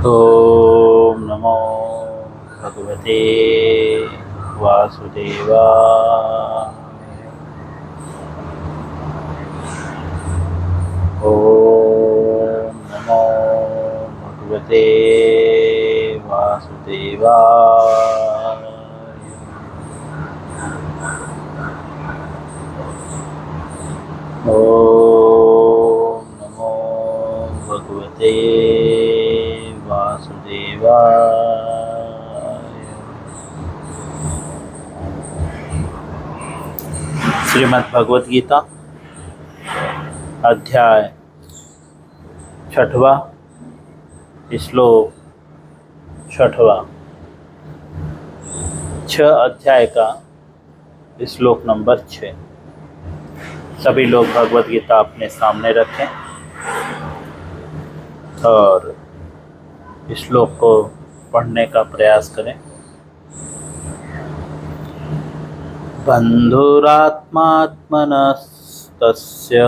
ओम नमो भगवते वासुदेवाय। ओम नमो भगवते वासुदेवाय। ओम नमो भगवते वासुदेवाय। श्रीमद् भगवत गीता अध्याय 6वां, श्लोक 6वां। 6 अध्याय का श्लोक नंबर 6। सभी लोग भगवत गीता अपने सामने रखें और श्लोक को पढ़ने का प्रयास करें। बंधुरात्मात्मनस्तस्य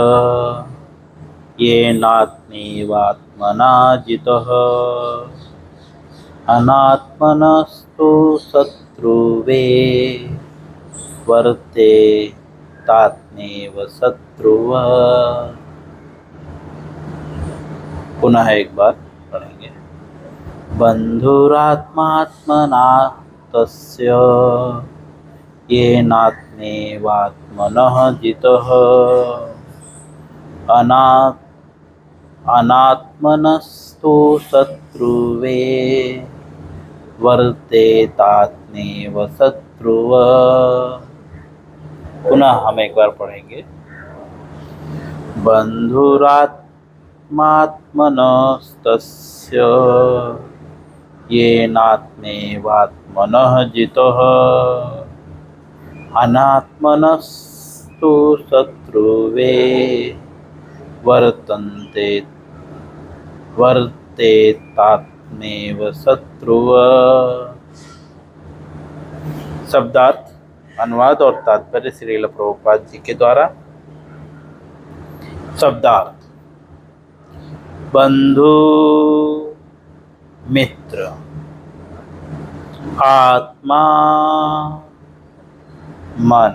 येनात्मेवात्मना जितः अनात्मनस्तु शत्रुवे वर्ते तात्मेव शत्रुवः। पुनः एक बार पढ़ेंगे। बंधुरात्मात्मना तस्य येनात्मेवात्मनः जितः अनात्मनस्तु शत्रुवे वर्तेतात्मेव शत्रुवः। पुनः हम एक बार पढ़ेंगे। बंधुरात्मात्मनस्तस्य येनात्मेवात्मनः जितः अनात्मनस्तु शत्रुवे वर्तेतात्मेव शत्रुवः। शब्दार्थ, अनुवाद और तात्पर्य श्रील प्रभुपाद जी के द्वारा। शब्दार्थ: बंधु, मित्र, आत्मा, मन,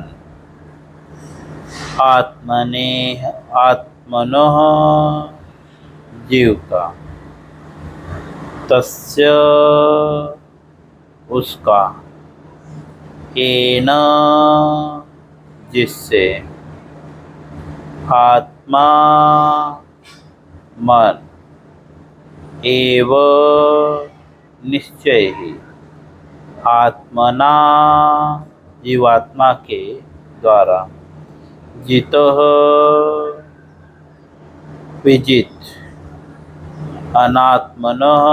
आत्मनः जीव का, तस्य उसका, येन जिससे, आत्मा मन, एव निश्चय ही, आत्मना जीवात्मा के द्वारा, जितः विजित, अनात्मनः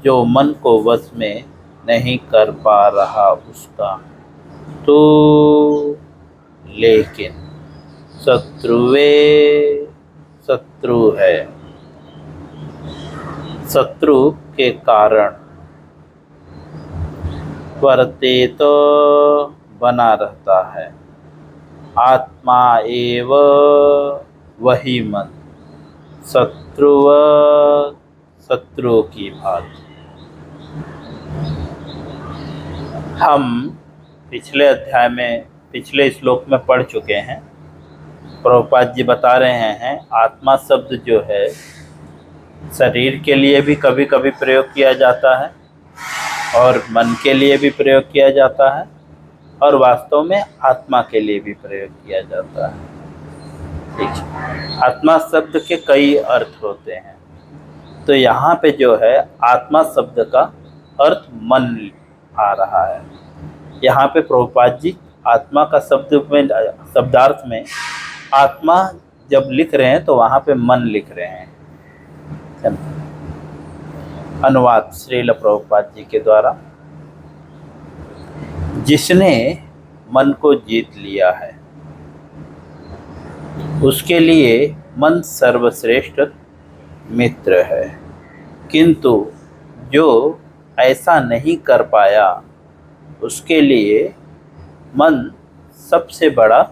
जो मन को वश में नहीं कर पा रहा उसका, तो लेकिन शत्रुवे शत्रु है, शत्रु के कारण, वर्ते तो बना रहता है, आत्मा एव वही मन, शत्रुव शत्रु की भांति। हम पिछले अध्याय में, पिछले श्लोक में पढ़ चुके हैं। प्रभुपाद जी बता रहे हैं आत्मा शब्द जो है शरीर के लिए भी कभी कभी प्रयोग किया जाता है और मन के लिए भी प्रयोग किया जाता है और वास्तव में आत्मा के लिए भी प्रयोग किया जाता है। ठीक है, आत्मा शब्द के कई अर्थ होते हैं। तो यहाँ पे जो है आत्मा शब्द का अर्थ मन आ रहा है। यहाँ पे प्रभुपाद जी आत्मा का शब्दार्थ में आत्मा जब लिख रहे हैं तो वहाँ पे मन लिख रहे हैं। अनुवाद श्रील प्रभुपाद जी के द्वारा। जिसने मन को जीत लिया है उसके लिए मन सर्वश्रेष्ठ मित्र है, किंतु जो ऐसा नहीं कर पाया उसके लिए मन सबसे बड़ा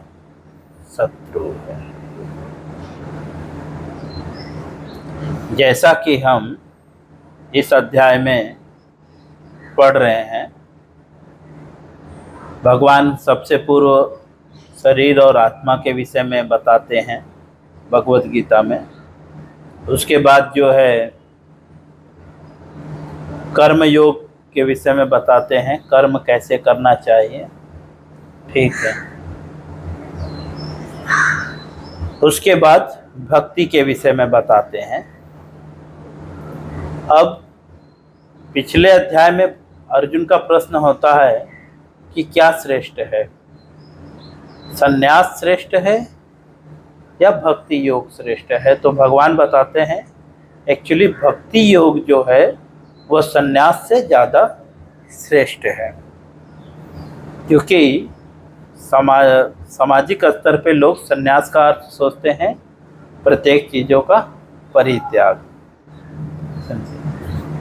शत्रु है। जैसा कि हम इस अध्याय में पढ़ रहे हैं। भगवान सबसे पूर्व शरीर और आत्मा के विषय में बताते हैं भगवत गीता में। उसके बाद जो है कर्म योग के विषय में बताते हैं, कर्म कैसे करना चाहिए। ठीक है। उसके बाद भक्ति के विषय में बताते हैं। अब पिछले अध्याय में अर्जुन का प्रश्न होता है कि क्या श्रेष्ठ है, संन्यास श्रेष्ठ है या भक्ति योग श्रेष्ठ है। तो भगवान बताते हैं एक्चुअली भक्ति योग जो है वह संन्यास से ज़्यादा श्रेष्ठ है, क्योंकि सामाजिक स्तर पे लोग संन्यास का अर्थ सोचते हैं प्रत्येक चीज़ों का परित्याग,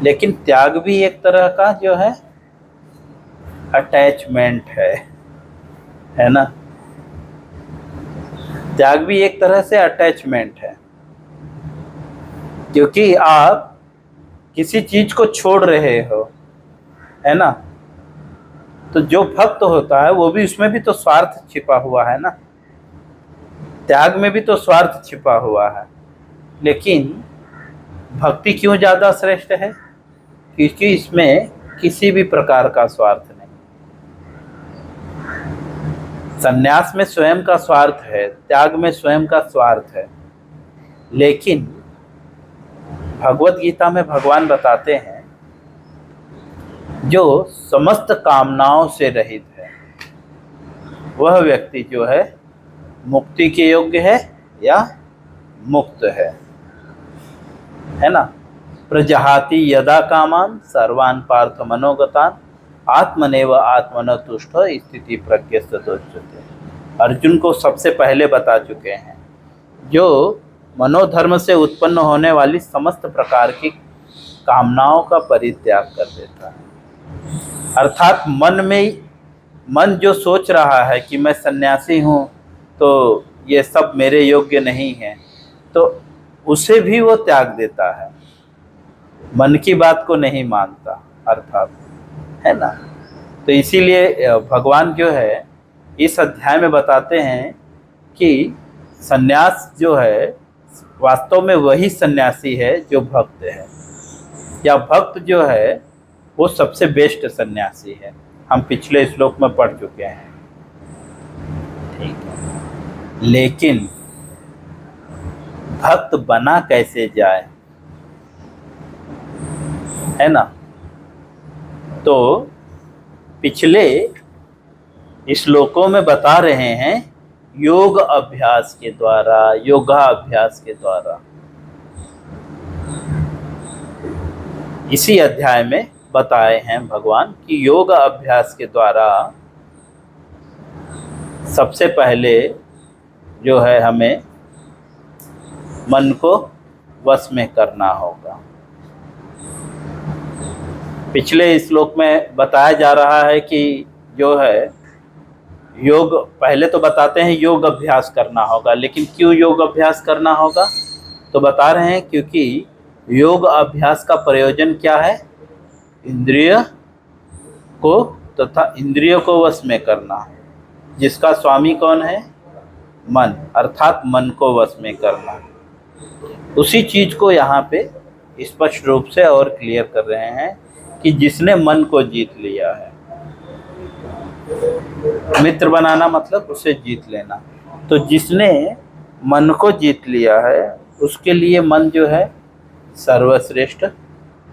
लेकिन त्याग भी एक तरह का जो है अटैचमेंट है ना। त्याग भी एक तरह से अटैचमेंट है, क्योंकि आप किसी चीज को छोड़ रहे हो, है ना। तो जो भक्त होता है वो भी, उसमें भी तो स्वार्थ छिपा हुआ है ना, त्याग में भी तो स्वार्थ छिपा हुआ है। लेकिन भक्ति क्यों ज्यादा श्रेष्ठ है, क्योंकि इसमें किसी भी प्रकार का स्वार्थ नहीं। संन्यास में स्वयं का स्वार्थ है, त्याग में स्वयं का स्वार्थ है, लेकिन भगवत गीता में भगवान बताते हैं जो समस्त कामनाओं से रहित है वह व्यक्ति जो है मुक्ति के योग्य है या मुक्त है ना। प्रजहाति यदा कामान सर्वान पार्थ मनोगतान आत्मनेव आत्मन तुष्ट स्थिति प्रज्ञस्तोच्यते। अर्जुन को सबसे पहले बता चुके हैं जो मनोधर्म से उत्पन्न होने वाली समस्त प्रकार की कामनाओं का परित्याग कर देता है। अर्थात मन जो सोच रहा है कि मैं सन्यासी हूँ तो ये सब मेरे योग्य नहीं है, तो उसे भी वो त्याग देता है, मन की बात को नहीं मानता अर्थात, है ना। तो इसीलिए भगवान जो है इस अध्याय में बताते हैं कि सन्यास जो है वास्तव में वही सन्यासी है जो भक्त है, या भक्त जो है वो सबसे बेस्ट सन्यासी है। हम पिछले श्लोक में पढ़ चुके हैं, ठीक है। लेकिन भक्त बना कैसे जाए, है ना। तो पिछले श्लोकों में बता रहे हैं योग अभ्यास के द्वारा, योगाभ्यास के द्वारा। इसी अध्याय में बताए हैं भगवान कि योग अभ्यास के द्वारा सबसे पहले जो है हमें मन को वश में करना होगा। पिछले श्लोक में बताया जा रहा है कि जो है योग, पहले तो बताते हैं योग अभ्यास करना होगा, लेकिन क्यों योग अभ्यास करना होगा, तो बता रहे हैं क्योंकि योग अभ्यास का प्रयोजन क्या है, इंद्रिय को तथा इंद्रियों को वश में करना, जिसका स्वामी कौन है, मन, अर्थात मन को वश में करना। उसी चीज को यहाँ पे स्पष्ट रूप से और क्लियर कर रहे हैं कि जिसने मन को जीत लिया है, मित्र बनाना मतलब उसे जीत लेना, तो जिसने मन को जीत लिया है उसके लिए मन जो है सर्वश्रेष्ठ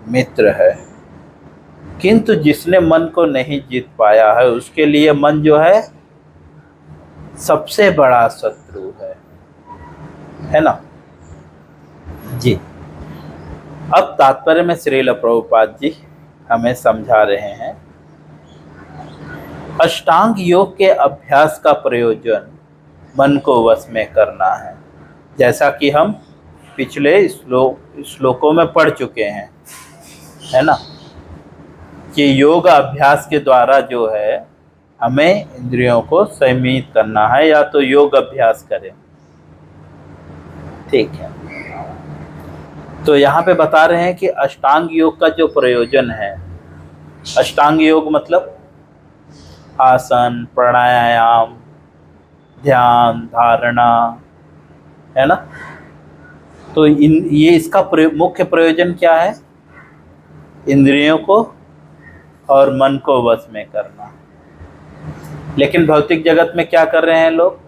मित्र है। किंतु जिसने मन को नहीं जीत पाया है उसके लिए मन जो है सबसे बड़ा शत्रु है ना जी। अब तात्पर्य में श्रील प्रभुपाद जी हमें समझा रहे हैं अष्टांग योग के अभ्यास का प्रयोजन मन को वश में करना है, जैसा कि हम पिछले श्लोकों में पढ़ चुके हैं, है ना, कि योग अभ्यास के द्वारा जो है हमें इंद्रियों को संयमित करना है, या तो योग अभ्यास करें, ठीक है। तो यहाँ पे बता रहे हैं कि अष्टांग योग का जो प्रयोजन है, अष्टांग योग मतलब आसन, प्राणायाम, ध्यान, धारणा, है ना। तो ये इसका मुख्य प्रयोजन क्या है? इंद्रियों को और मन को वश में करना। लेकिन भौतिक जगत में क्या कर रहे हैं लोग?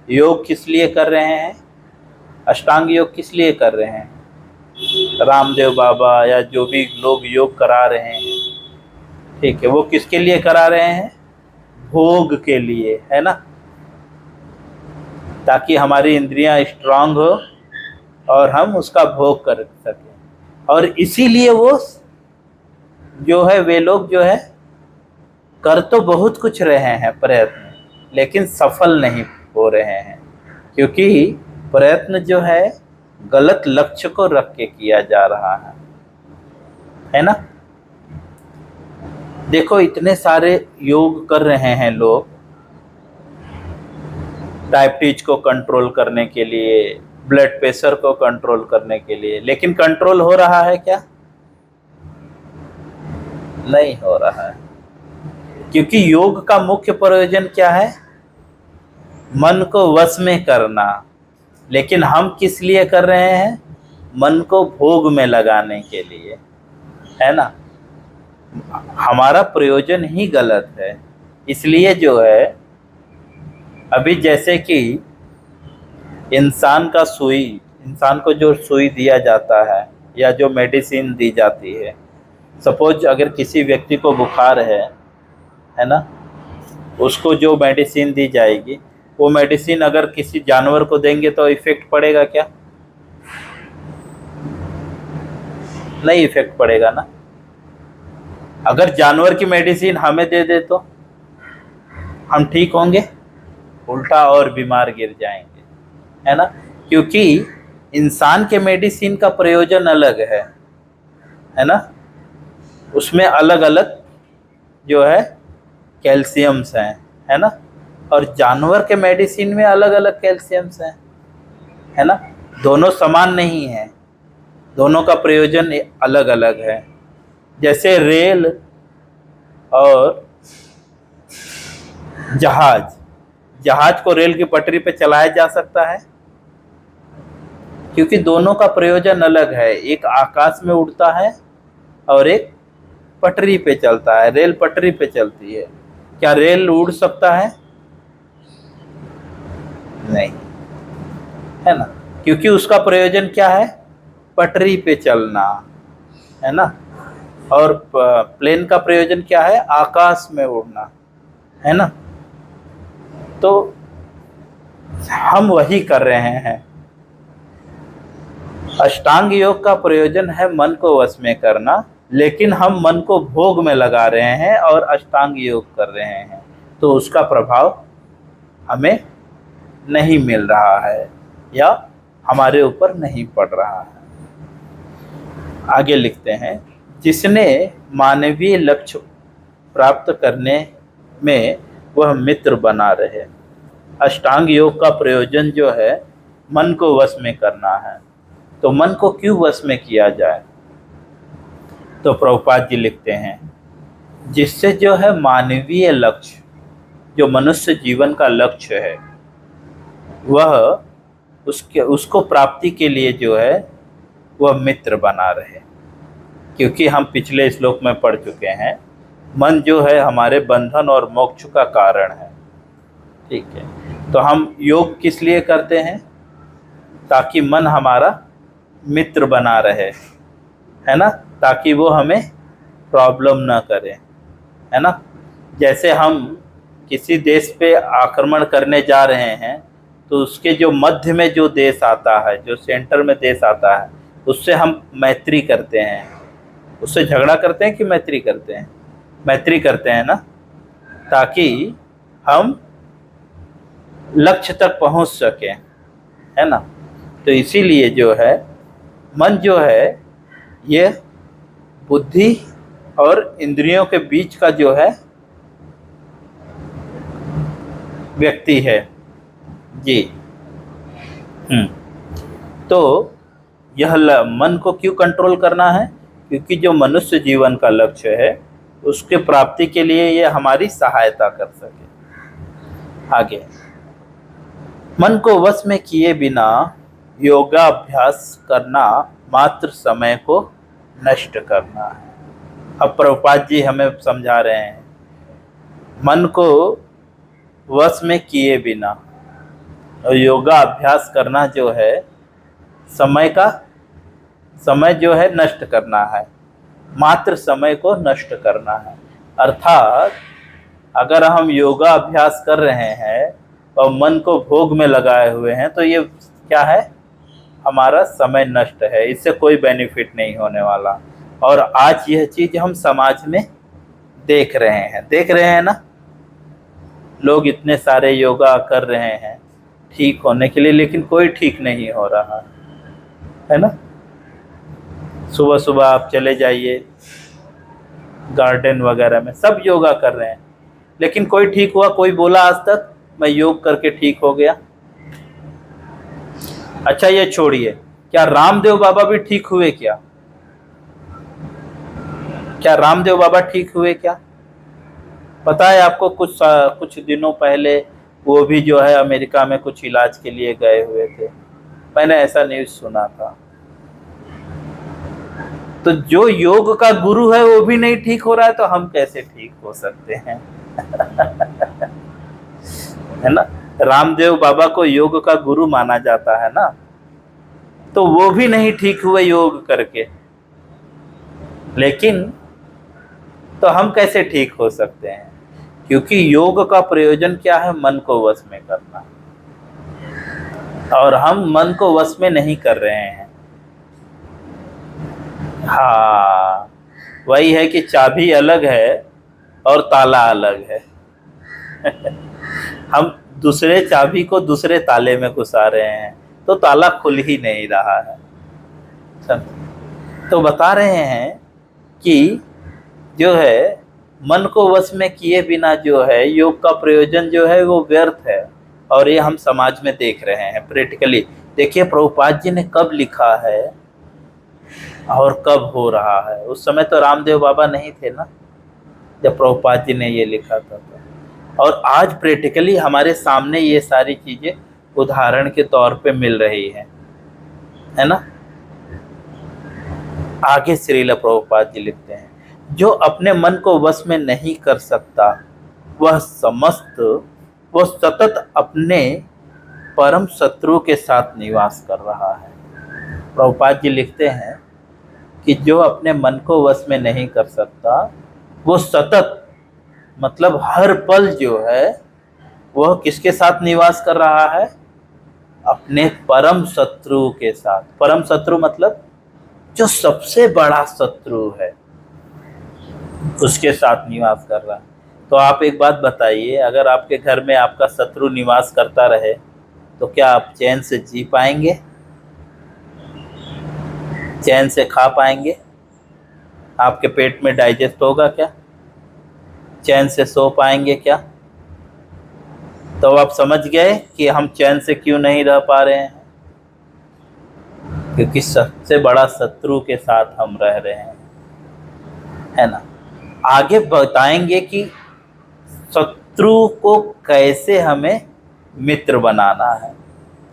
योग किस लिए कर रहे हैं? अष्टांग योग किस लिए कर रहे हैं? रामदेव बाबा या जो भी लोग योग करा रहे हैं, ठीक है, वो किसके लिए करा रहे हैं? भोग के लिए, है ना, ताकि हमारी इंद्रियां स्ट्रांग हो और हम उसका भोग कर सकें। और इसीलिए वो जो है, वे लोग जो है कर तो बहुत कुछ रहे हैं प्रयत्न, लेकिन सफल नहीं हो रहे हैं, क्योंकि प्रयत्न जो है गलत लक्ष्य को रख के किया जा रहा है ना। देखो इतने सारे योग कर रहे हैं लोग, डायबिटीज को कंट्रोल करने के लिए, ब्लड प्रेशर को कंट्रोल करने के लिए, लेकिन कंट्रोल हो रहा है क्या? नहीं हो रहा है, क्योंकि योग का मुख्य प्रयोजन क्या है? मन को वश में करना। लेकिन हम किस लिए कर रहे हैं? मन को भोग में लगाने के लिए, है ना। हमारा प्रयोजन ही गलत है। इसलिए जो है, अभी जैसे कि इंसान को जो सुई दिया जाता है या जो मेडिसिन दी जाती है, सपोज अगर किसी व्यक्ति को बुखार है ना, उसको जो मेडिसिन दी जाएगी, वो मेडिसिन अगर किसी जानवर को देंगे तो इफेक्ट पड़ेगा क्या? नहीं इफेक्ट पड़ेगा ना। अगर जानवर की मेडिसिन हमें दे दे तो हम ठीक होंगे? उल्टा और बीमार गिर जाएंगे, है ना। क्योंकि इंसान के मेडिसिन का प्रयोजन अलग है ना, उसमें अलग अलग जो है कैल्शियम्स हैं, है ना। और जानवर के मेडिसिन में अलग अलग कैल्शियम्स हैं, है ना। दोनों समान नहीं है, दोनों का प्रयोजन अलग अलग है। जैसे रेल और जहाज को रेल की पटरी पे चलाया जा सकता है, क्योंकि दोनों का प्रयोजन अलग है। एक आकाश में उड़ता है और एक पटरी पे चलता है। रेल पटरी पे चलती है, क्या रेल उड़ सकता है? नहीं, है ना, क्योंकि उसका प्रयोजन क्या है? पटरी पे चलना, है ना। और प्लेन का प्रयोजन क्या है? आकाश में उड़ना, है ना। तो हम वही कर रहे हैं। अष्टांग योग का प्रयोजन है मन को वश में करना, लेकिन हम मन को भोग में लगा रहे हैं और अष्टांग योग कर रहे हैं, तो उसका प्रभाव हमें नहीं मिल रहा है या हमारे ऊपर नहीं पड़ रहा है। आगे लिखते हैं, जिसने मानवीय लक्ष्य प्राप्त करने में वह मित्र बना रहे। अष्टांग योग का प्रयोजन जो है मन को वश में करना है। तो मन को क्यों वश में किया जाए? तो प्रभुपाद जी लिखते हैं, जिससे जो है मानवीय लक्ष्य, जो मनुष्य जीवन का लक्ष्य है, वह उसको प्राप्ति के लिए जो है वह मित्र बना रहे। क्योंकि हम पिछले श्लोक में पढ़ चुके हैं, मन जो है हमारे बंधन और मोक्ष का कारण है, ठीक है। तो हम योग किस लिए करते हैं? ताकि मन हमारा मित्र बना रहे, है ना, ताकि वो हमें प्रॉब्लम ना करे, है ना। जैसे हम किसी देश पे आक्रमण करने जा रहे हैं, तो उसके जो मध्य में जो देश आता है, जो सेंटर में देश आता है, उससे हम मैत्री करते हैं। उससे झगड़ा करते हैं कि मैत्री करते हैं? मैत्री करते हैं ना, ताकि हम लक्ष्य तक पहुंच सकें, है ना। तो इसीलिए जो है मन जो है ये बुद्धि और इंद्रियों के बीच का जो है व्यक्ति है जी। तो मन को क्यों कंट्रोल करना है? क्योंकि जो मनुष्य जीवन का लक्ष्य है उसके प्राप्ति के लिए ये हमारी सहायता कर सके। आगे, मन को वश में किए बिना योगाभ्यास करना मात्र समय को नष्ट करना है। अब प्रभुपाद जी हमें समझा रहे हैं, मन को वश में किए बिना योगा अभ्यास करना जो है समय जो है नष्ट करना है, मात्र समय को नष्ट करना है। अर्थात अगर हम योगा अभ्यास कर रहे हैं और मन को भोग में लगाए हुए हैं तो ये क्या है? हमारा समय नष्ट है, इससे कोई बेनिफिट नहीं होने वाला। और आज यह चीज हम समाज में देख रहे हैं ना, लोग इतने सारे योगा कर रहे हैं ठीक होने के लिए, लेकिन कोई ठीक नहीं हो रहा है ना। सुबह सुबह आप चले जाइए गार्डन वगैरह में, सब योगा कर रहे हैं, लेकिन कोई ठीक हुआ? कोई बोला आज तक मैं योग करके ठीक हो गया? अच्छा ये छोड़िए, क्या रामदेव बाबा भी ठीक हुए क्या? क्या रामदेव बाबा ठीक हुए क्या? पता है आपको, कुछ दिनों पहले वो भी जो है अमेरिका में कुछ इलाज के लिए गए हुए थे, मैंने ऐसा न्यूज़ सुना था। तो जो योग का गुरु है वो भी नहीं ठीक हो रहा है, तो हम कैसे ठीक हो सकते हैं? है ना, रामदेव बाबा को योग का गुरु माना जाता है ना, तो वो भी नहीं ठीक हुए योग करके, लेकिन तो हम कैसे ठीक हो सकते हैं? क्योंकि योग का प्रयोजन क्या है? मन को वश में करना, और हम मन को वश में नहीं कर रहे हैं। हाँ, वही है कि चाबी अलग है और ताला अलग है। हम दूसरे चाबी को दूसरे ताले में घुसा रहे हैं, तो ताला खुल ही नहीं रहा है। तो बता रहे हैं कि जो है मन को वश में किए बिना जो है योग का प्रयोजन जो है वो व्यर्थ है, और ये हम समाज में देख रहे हैं प्रैक्टिकली। देखिए प्रभुपाद जी ने कब लिखा है और कब हो रहा है। उस समय तो रामदेव बाबा नहीं थे ना जब प्रभुपाद जी ने ये लिखा था, और आज प्रैक्टिकली हमारे सामने ये सारी चीजें उदाहरण के तौर पे मिल रही है ना। आगे श्रील प्रभुपाद जी लिखते हैं, जो अपने मन को वश में नहीं कर सकता वह सतत अपने परम शत्रु के साथ निवास कर रहा है। प्रभुपाद जी लिखते हैं कि जो अपने मन को वश में नहीं कर सकता वो सतत मतलब हर पल जो है वह किसके साथ निवास कर रहा है? अपने परम शत्रु के साथ। परम शत्रु मतलब जो सबसे बड़ा शत्रु है उसके साथ निवास कर रहा है। तो आप एक बात बताइए, अगर आपके घर में आपका शत्रु निवास करता रहे तो क्या आप चैन से जी पाएंगे? चैन से खा पाएंगे? आपके पेट में डाइजेस्ट होगा क्या? चैन से सो पाएंगे क्या? तो आप समझ गए कि हम चैन से क्यों नहीं रह पा रहे हैं, क्योंकि सबसे बड़ा शत्रु के साथ हम रह रहे हैं, है ना। आगे बताएंगे कि शत्रु को कैसे हमें मित्र बनाना है,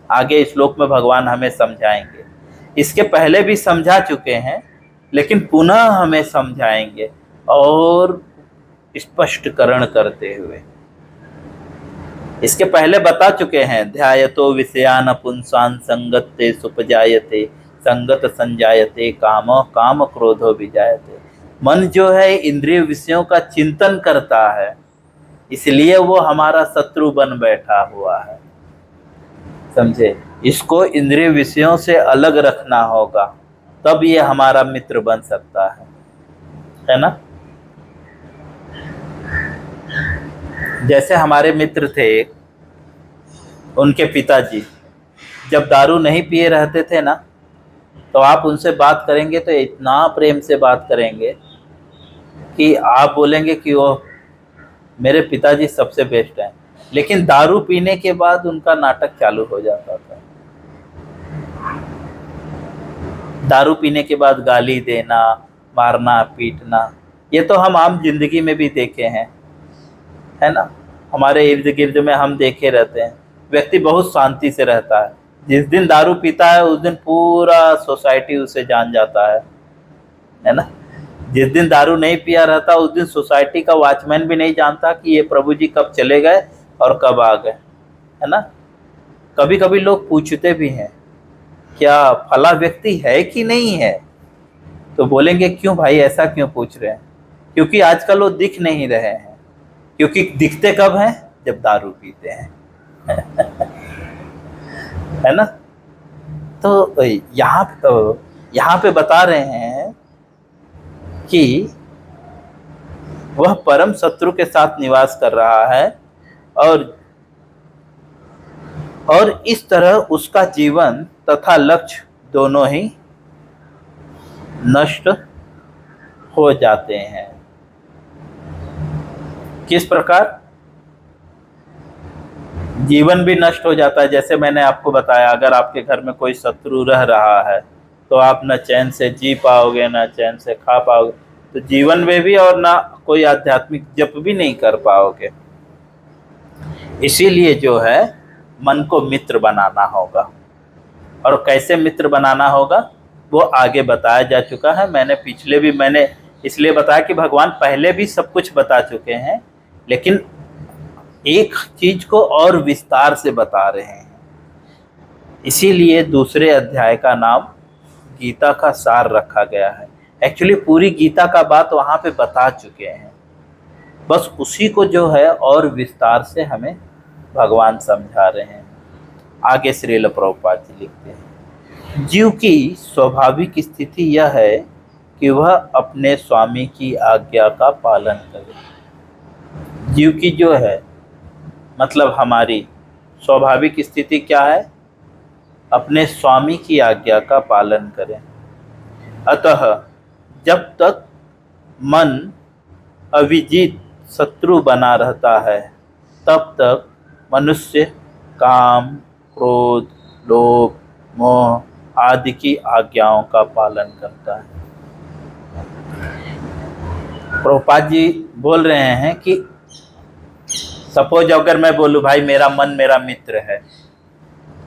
आगे श्लोक में भगवान हमें समझाएंगे। इसके पहले भी समझा चुके हैं लेकिन पुनः हमें समझाएंगे और स्पष्टीकरण करते हुए। इसके पहले बता चुके हैं, ध्यायतो विषयान पुंसान संगते सुपजायते संगत संजायते काम काम क्रोधो विजायते। मन जो है इंद्रिय विषयों का चिंतन करता है, इसलिए वो हमारा शत्रु बन बैठा हुआ है, समझे। इसको इंद्रिय विषयों से अलग रखना होगा, तब ये हमारा मित्र बन सकता है ना। जैसे हमारे मित्र थे, उनके पिताजी जब दारू नहीं पिए रहते थे ना, तो आप उनसे बात करेंगे तो इतना प्रेम से बात करेंगे कि आप बोलेंगे कि वो मेरे पिताजी सबसे बेस्ट हैं। लेकिन दारू पीने के बाद उनका नाटक चालू हो जाता था। दारू पीने के बाद गाली देना, मारना पीटना, ये तो हम आम जिंदगी में भी देखे हैं, है ना। हमारे इर्द गिर्द में हम देखे रहते हैं। व्यक्ति बहुत शांति से रहता है, जिस दिन दारू पीता है उस दिन पूरा सोसाइटी उसे जान जाता है ना। जिस दिन दारू नहीं पिया रहता उस दिन सोसाइटी का वॉचमैन भी नहीं जानता कि ये प्रभु जी कब चले गए और कब आ गए, है ना। कभी कभी लोग पूछते भी हैं क्या फला व्यक्ति है कि नहीं है, तो बोलेंगे क्यों भाई ऐसा क्यों पूछ रहे हैं? क्योंकि आजकल वो दिख नहीं रहे हैं। क्योंकि दिखते कब हैं? जब दारू पीते हैं है ना। तो यहाँ पे बता रहे हैं कि वह परम शत्रु के साथ निवास कर रहा है और इस तरह उसका जीवन तथा लक्ष्य दोनों ही नष्ट हो जाते हैं। किस प्रकार? जीवन भी नष्ट हो जाता है। जैसे मैंने आपको बताया, अगर आपके घर में कोई शत्रु रह रहा है तो आप न चैन से जी पाओगे, न चैन से खा पाओगे, तो जीवन में भी और ना कोई आध्यात्मिक जप भी नहीं कर पाओगे। इसीलिए जो है मन को मित्र बनाना होगा। और कैसे मित्र बनाना होगा वो आगे बताया जा चुका है। मैंने इसलिए बताया कि भगवान पहले भी सब कुछ बता चुके हैं, लेकिन एक चीज को और विस्तार से बता रहे हैं। इसीलिए दूसरे अध्याय का नाम गीता का सार रखा गया है। एक्चुअली पूरी गीता का बात वहां पे बता चुके हैं, बस उसी को जो है और विस्तार से हमें भगवान समझा रहे हैं। आगे श्रील प्रभुपाद जी लिखते हैं, जीव की स्वाभाविक स्थिति यह है कि वह अपने स्वामी की आज्ञा का पालन करे। जीव की जो है मतलब हमारी स्वाभाविक स्थिति क्या है? अपने स्वामी की आज्ञा का पालन करें। अतः जब तक मन अविजित शत्रु बना रहता है तब तक मनुष्य काम, क्रोध, लोभ, मोह आदि की आज्ञाओं का पालन करता है। प्रभुपाद जी बोल रहे हैं कि सपोज अगर मैं बोलूं भाई मेरा मन मेरा मित्र है,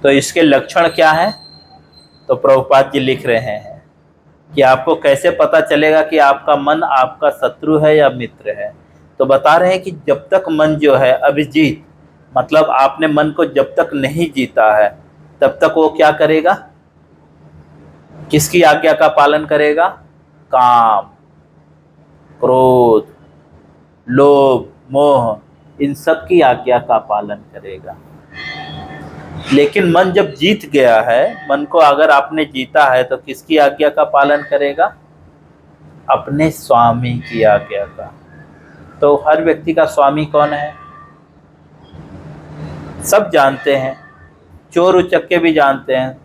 तो इसके लक्षण क्या है? तो प्रभुपाद जी लिख रहे हैं कि आपको कैसे पता चलेगा कि आपका मन आपका शत्रु है या मित्र है। तो बता रहे हैं कि जब तक मन जो है अभिजीत, मतलब आपने मन को जब तक नहीं जीता है तब तक वो क्या करेगा? किसकी आज्ञा का पालन करेगा? काम, क्रोध, लोभ, मोह, इन सब की आज्ञा का पालन करेगा। लेकिन मन जब जीत गया है, मन को अगर आपने जीता है तो किसकी आज्ञा का पालन करेगा? अपने स्वामी की आज्ञा का। तो हर व्यक्ति का स्वामी कौन है? सब जानते हैं, चोर उचक्के भी जानते हैं,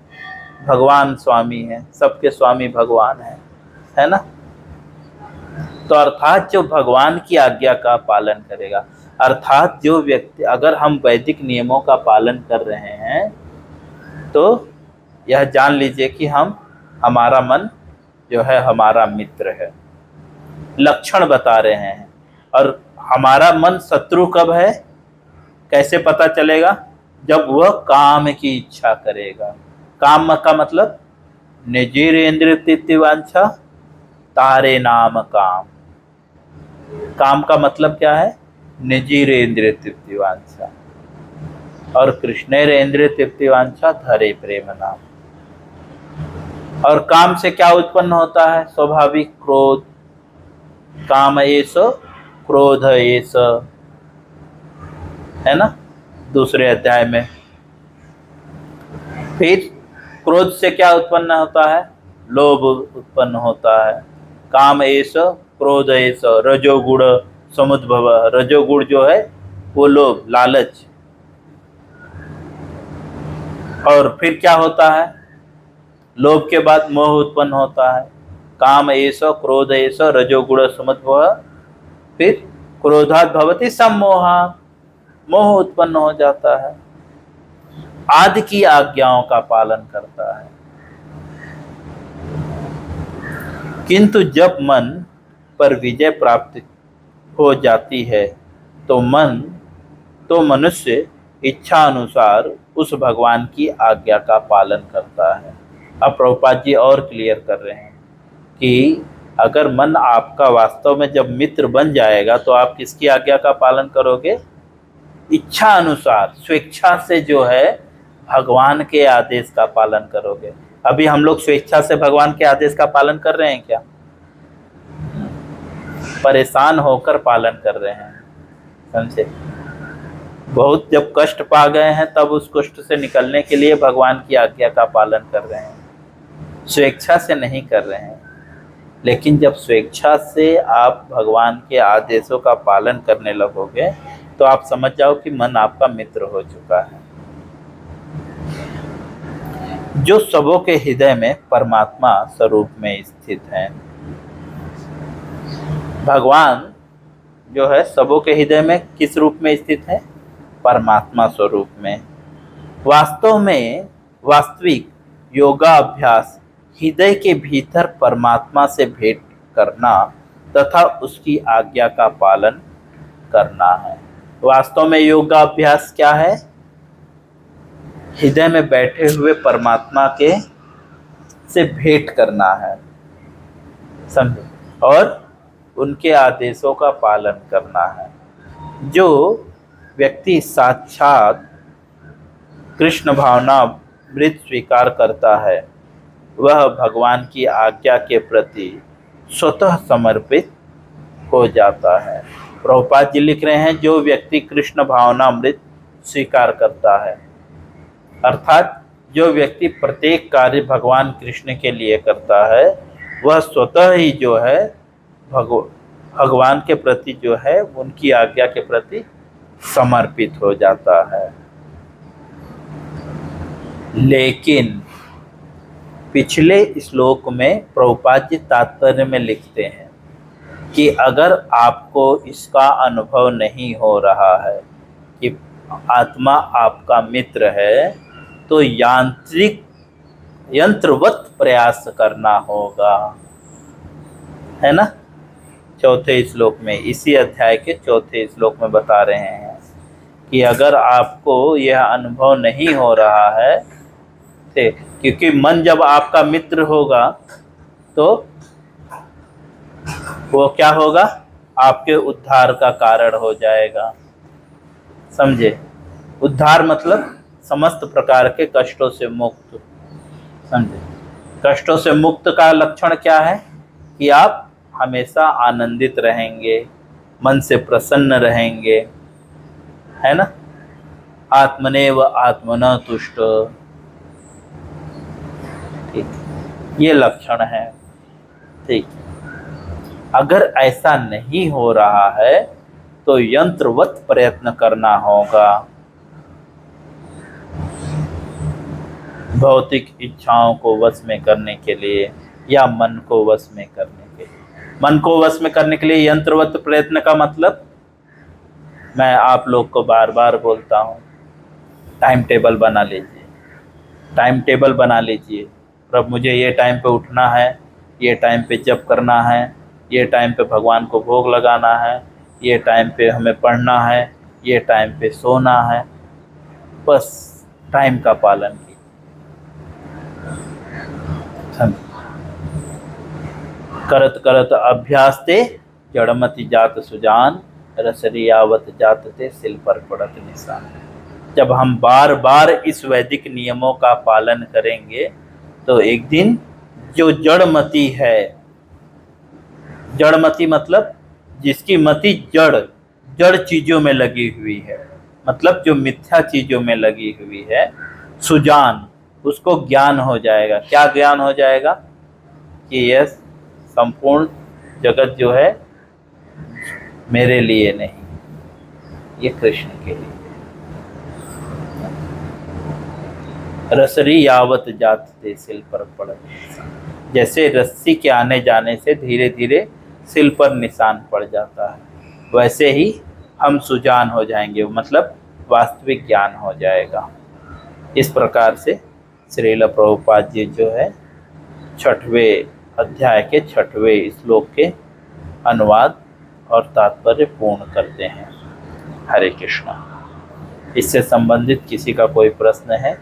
भगवान स्वामी है, सबके स्वामी भगवान है ना। तो अर्थात जो भगवान की आज्ञा का पालन करेगा, अर्थात जो व्यक्ति, अगर हम वैदिक नियमों का पालन कर रहे हैं तो यह जान लीजिए कि हमारा मन जो है हमारा मित्र है। लक्षण बता रहे हैं। और हमारा मन शत्रु कब है? कैसे पता चलेगा? जब वह काम की इच्छा करेगा। काम का मतलब निजीरेंद्र तितिवांछा तारे नाम काम। काम का मतलब क्या है? निजीरेंद्र तृप्तिवांछा। और कृष्णेरेंद्र तृप्तिवांछा धरे प्रेम नाम। और काम से क्या उत्पन्न होता है? स्वाभाविक क्रोध। काम एष क्रोध एष, है ना, दूसरे अध्याय में। फिर क्रोध से क्या उत्पन्न होता है? लोभ उत्पन्न होता है। काम एष क्रोध एष रजोगुण समुद्भव। रजोगुण जो है वो लोभ, लालच। और फिर क्या होता है? लोभ के बाद मोह उत्पन्न होता है। काम एष क्रोध एष रजोगुण समुद्भव। फिर क्रोधात् भवति सम्मोहा, मोह उत्पन्न हो जाता है। आदि की आज्ञाओं का पालन करता है। किंतु जब मन पर विजय प्राप्त हो जाती है तो मनुष्य इच्छा अनुसार उस भगवान की आज्ञा का पालन करता है। अब प्रभुपाद जी और क्लियर कर रहे हैं कि अगर मन आपका वास्तव में जब मित्र बन जाएगा तो आप किसकी आज्ञा का पालन करोगे? इच्छा अनुसार, स्वेच्छा से जो है भगवान के आदेश का पालन करोगे। अभी हम लोग स्वेच्छा से भगवान के आदेश का पालन कर रहे हैं क्या? परेशान होकर पालन कर रहे हैं, समझे? बहुत जब कष्ट पा गए हैं तब उस कष्ट से निकलने के लिए भगवान की आज्ञा का पालन कर रहे हैं, स्वेच्छा से नहीं कर रहे हैं। लेकिन जब स्वेच्छा से आप भगवान के आदेशों का पालन करने लगोगे तो आप समझ जाओ कि मन आपका मित्र हो चुका है। जो सबों के हृदय में परमात्मा स्वरूप में स्थित है। भगवान जो है सबों के हृदय में किस रूप में स्थित है? परमात्मा स्वरूप में। वास्तव में वास्तविक योगाभ्यास हृदय के भीतर परमात्मा से भेंट करना तथा उसकी आज्ञा का पालन करना है। वास्तव में योगाभ्यास क्या है? हृदय में बैठे हुए परमात्मा के से भेंट करना है, समझे, और उनके आदेशों का पालन करना है। जो व्यक्ति साक्षात कृष्ण भावनामृत स्वीकार करता है वह भगवान की आज्ञा के प्रति स्वतः समर्पित हो जाता है। प्रभुपाद जी लिख रहे हैं जो व्यक्ति कृष्ण भावनामृत स्वीकार करता है, अर्थात जो व्यक्ति प्रत्येक कार्य भगवान कृष्ण के लिए करता है वह स्वतः ही जो है भगवान के प्रति जो है उनकी आज्ञा के प्रति समर्पित हो जाता है। लेकिन पिछले श्लोक में प्रभुपाद जी तात्पर्य में लिखते हैं कि अगर आपको इसका अनुभव नहीं हो रहा है कि आत्मा आपका मित्र है तो यंत्रवत प्रयास करना होगा, है ना। चौथे श्लोक में, इसी अध्याय के चौथे श्लोक में बता रहे हैं कि अगर आपको यह अनुभव नहीं हो रहा है क्योंकि मन जब आपका मित्र होगा तो वो क्या होगा? आपके उद्धार का कारण हो जाएगा, समझे। उद्धार मतलब समस्त प्रकार के कष्टों से मुक्त, समझे। कष्टों से मुक्त का लक्षण क्या है? कि आप हमेशा आनंदित रहेंगे, मन से प्रसन्न रहेंगे, है ना। आत्मनेव आत्मना तुष्ट, ठीक, ये लक्षण है, ठीक। अगर ऐसा नहीं हो रहा है तो यंत्रवत प्रयत्न करना होगा भौतिक इच्छाओं को वश में करने के लिए या मन को वश में करने के लिए। मन को वश में करने के लिए यंत्रवत प्रयत्न का मतलब मैं आप लोग को बार बार बोलता हूँ, टाइम टेबल बना लीजिए, टाइम टेबल बना लीजिए। अब मुझे ये टाइम पे उठना है, ये टाइम पे जप करना है, ये टाइम पे भगवान को भोग लगाना है, ये टाइम पे हमें पढ़ना है, ये टाइम पे सोना है। बस टाइम का पालन कीजिए। करत करत अभ्यास ते जड़मति जात सुजान, रसरियावत जात ते सिल पर पड़त निशान। जब हम बार बार इस वैदिक नियमों का पालन करेंगे तो एक दिन जो जड़मति है, जड़मति मतलब जिसकी मति जड़ चीजों में लगी हुई है, मतलब जो मिथ्या चीजों में लगी हुई है, सुजान, उसको ज्ञान हो जाएगा। क्या ज्ञान हो जाएगा? कि यह संपूर्ण जगत जो है मेरे लिए नहीं, ये कृष्ण के लिए। रसरी यावत जात ते सिल पर पड़त, जैसे रस्सी के आने जाने से धीरे धीरे सिल पर निशान पड़ जाता है, वैसे ही हम सुजान हो जाएंगे, मतलब वास्तविक ज्ञान हो जाएगा। इस प्रकार से श्रील प्रभुपाद जी जो है 6वें अध्याय के 6वें श्लोक के अनुवाद और तात्पर्य पूर्ण करते हैं। हरे कृष्णा। इससे संबंधित किसी का कोई प्रश्न है?